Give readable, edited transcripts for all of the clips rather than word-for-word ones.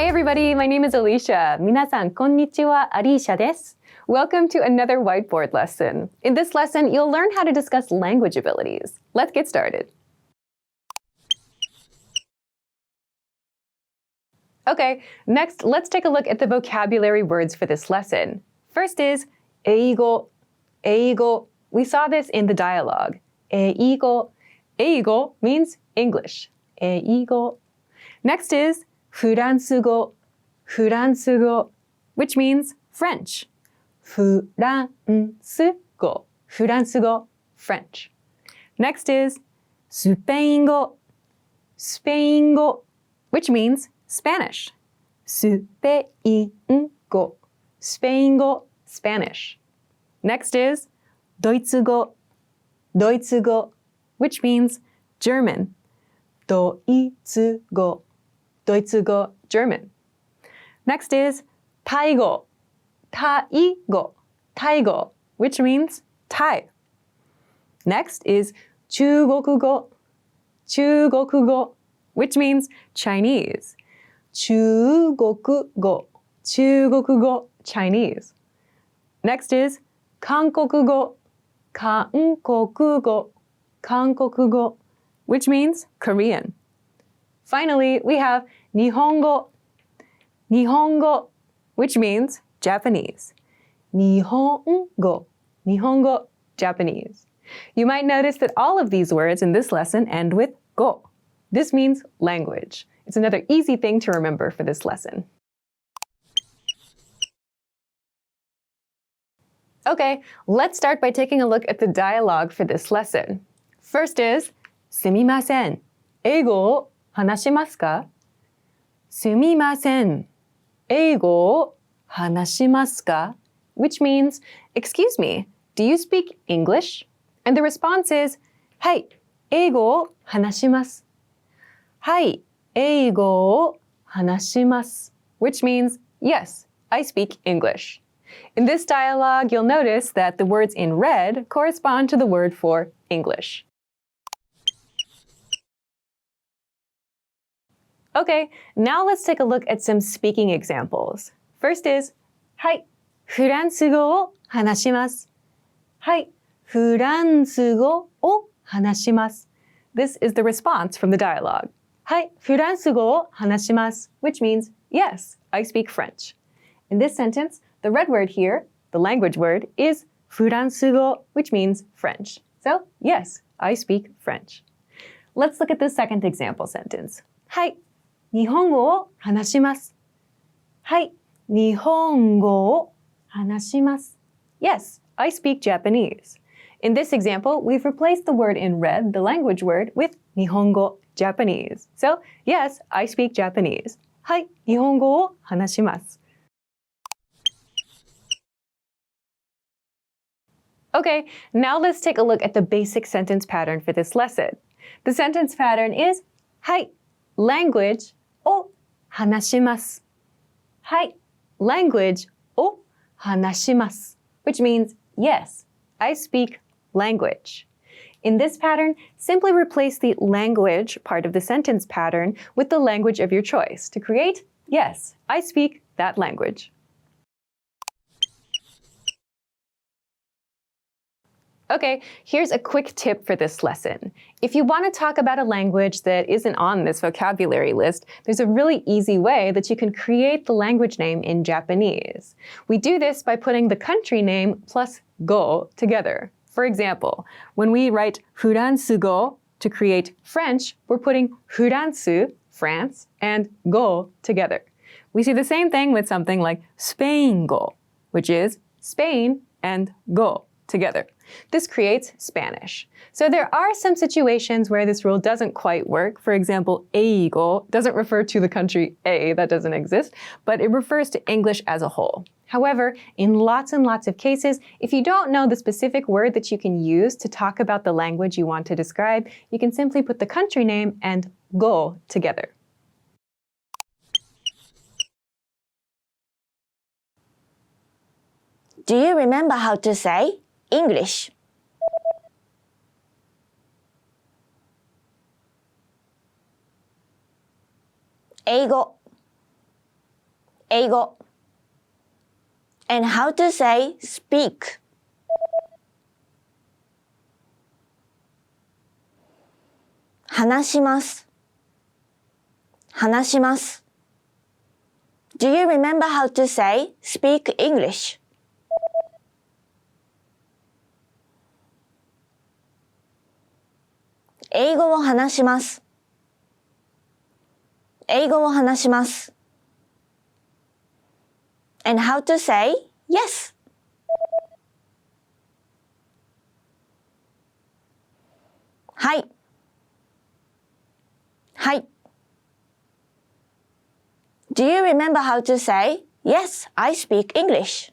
Hey everybody, my name is Alicia. 皆さん、こんにちは、Alicia です。Welcome to another whiteboard lesson. In this lesson, you'll learn how to discuss language abilities. Let's get started. Okay, next, let's take a look at the vocabulary words for this lesson. First is 英語. We saw this in the dialogue. 英語. 英語 means English. 英語. Next is フランス語. Which means French. フランス語. French. Next is スペイン語. Which means Spanish. スペイン語. Spanish. Next is ドイツ語. Which means German. ドイツ語. German. Next is タイ語. Which means Thai. Next is 中国語. Which means Chinese. 中国語. Chinese. Next is 韓国語. Which means Korean. Finally, we have 日本語. Which means Japanese. 日本語. Japanese. You might notice that all of these words in this lesson end with 語. This means language. It's another easy thing to remember for this lesson. Okay, let's start by taking a look at the dialogue for this lesson. First is すみません. 英語を話しますか? すみません. 英語を話しますか? Which means, excuse me, do you speak English? And the response is, はい、英語を話します. はい、英語を話します. Which means, yes, I speak English. In this dialogue, you'll notice that the words in red correspond to the word for English. Okay, now let's take a look at some speaking examples. First is, はい、フランス語を話します. はい、フランス語を話します. This is the response from the dialogue. はい、フランス語を話します, which means, yes, I speak French. In this sentence, the red word here, the language word, is フランス語, which means French. So, yes, I speak French. Let's look at the second example sentence. はい、日本語を話します. はい、日本語を話します. Yes, I speak Japanese. In this example, we've replaced the word in red, the language word, with 日本語, Japanese. So, yes, I speak Japanese. はい、日本語を話します. Okay, now let's take a look at the basic sentence pattern for this lesson. The sentence pattern is はい、language を話します. はい、language を話します. Which means, yes, I speak language. In this pattern, simply replace the language part of the sentence pattern with the language of your choice to create, yes, I speak that language. Okay, here's a quick tip for this lesson. If you want to talk about a language that isn't on this vocabulary list, there's a really easy way that you can create the language name in Japanese. We do this by putting the country name plus go together. For example, when we write フランス語 to create French, we're putting フランス, France, and go together. We see the same thing with something like スペイン語, which is Spain and go together. This creates Spanish. So there are some situations where this rule doesn't quite work. For example, 英語 doesn't refer to the country A, that doesn't exist, but it refers to English as a whole. However, in lots and lots of cases, if you don't know the specific word that you can use to talk about the language you want to describe, you can simply put the country name and go together. Do you remember how to say English? Eigo. 英語 and how to say speak. 話します。話します。Do you remember how to say speak English? 英語を話します。英語を話します。And how to say yes? はい。はい。Do you remember how to say, Yes, I speak English?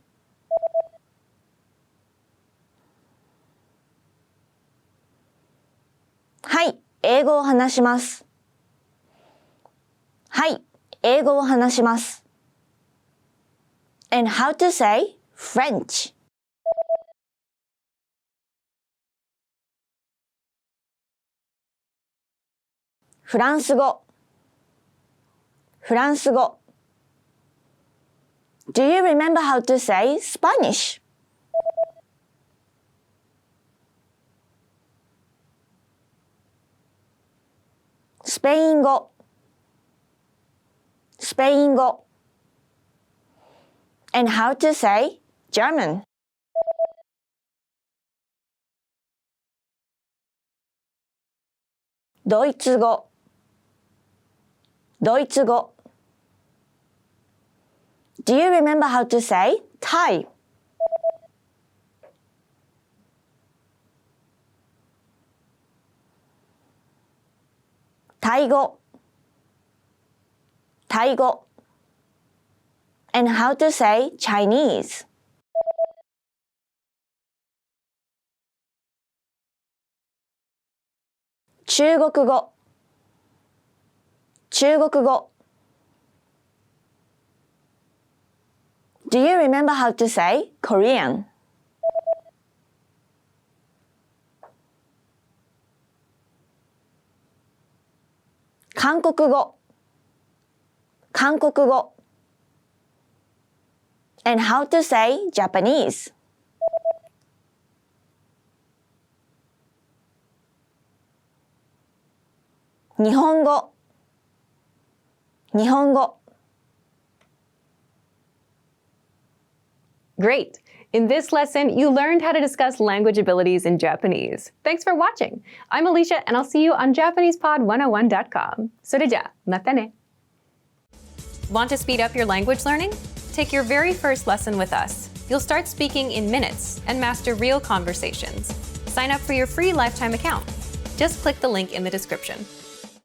はい、英語を話します。はい、英語を話します。And how to say French? フランス語。フランス語。Do you remember how to say Spanish? スペイン語。スペイン語。And how to say German? ドイツ語。ドイツ語。Do you remember how to say Thai? タイ語。タイ語。And how to say Chinese? 中国語。中国語。Do you remember how to say Korean? 韓国語。韓国語。And how to say Japanese? 日本語。日本語。Great! In this lesson, you learned how to discuss language abilities in Japanese. Thanks for watching. I'm Alicia, and I'll see you on JapanesePod101.com. それじゃあ、またね. Want to speed up your language learning? Take your very first lesson with us. You'll start speaking in minutes and master real conversations. Sign up for your free lifetime account. Just click the link in the description.